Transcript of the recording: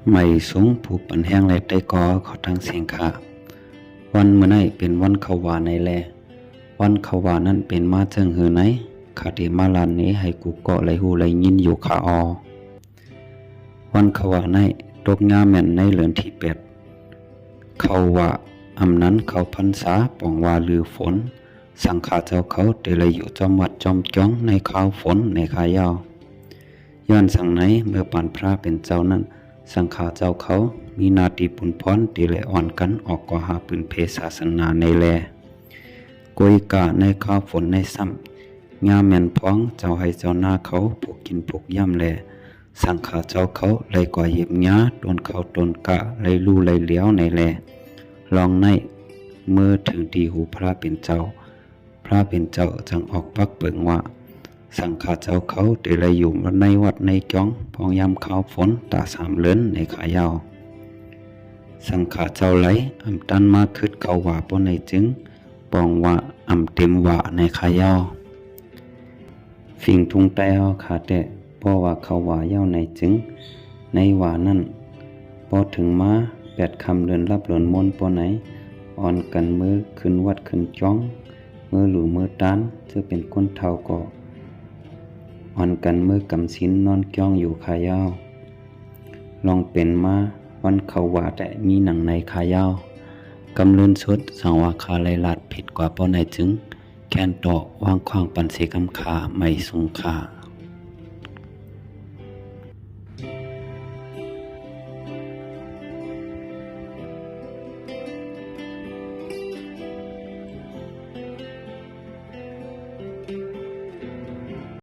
ไม่สูงผูกปันแห้งและได้ก่อเขาตั้งเสียงขาวันเมื่อไหนเป็นวันเขาวาในแลวันเขาวานั้นเป็นมาเจิงหือไหนขาดีมาลานนี้ให้กูเกาะไหลหูไหลยินอยู่ขาออวันเขาวาในตกงาแม่นในเหลือนที่เป็ดเขาว่าอำนั้นเขาพรรษาป่องว่าลือฝนสังขาเจ้าเขาเดลยอยู่จอมวัดจอมจ้องในข้าวฝนในขายาวย้อนสั่งไหนเมื่อปานพระเป็นเจ้านั้นสังขาเจ้าเขามีนาตีปุนพรตีเลอ่อนกันออกก่อหาปืนเพศศาสนาในแลกวยกาในข้าวฝนในซ้ำงามแม่นพ้องเจ้าให้เจ้าหน้าเขาผูกกินผูกย่ำแลสังขาเจ้าเขาเลยก่อเหยียบหญ้าโดนเขาโดนกะเลยลู่เลยเลี้ยวในแลลองในเมื่อถึงที่หูพระเป็นเจ้าพระเป็นเจ้าจึงออกปักเปิงว่าสังฆาเจ้าเขาเดลยอยู่ในวัดในจ้องพองยามข้าวฝนตาสามเลินในขายาวสังฆาเจ้าไหลอำตันมาคืดเขาว่าป้นในจึงปองว่าอำเต็มว่าในขายาวฟิ่งทุงใต้เอาขาแต่เพราะว่าเขาว่าเย้าในจึงในว่านั้นพอถึงมา8 คำเดินรับหลนมนต์ป้นไหนอ่อนกันมือขึ้นวัดขึ้นจ้องมือหลูมือตานจะเป็นคนเท่าก่ออ่อนกันมือกำสินนอนจ้องอยู่ขายาวลองเป็นมาวันเขาว่าแต่มีหนังในขายาวกำลืนสุดสังว่าคาไลลัดผิดกว่าป้อในจึงแคนต่อวางควางปันเสกำคาไม่สงคา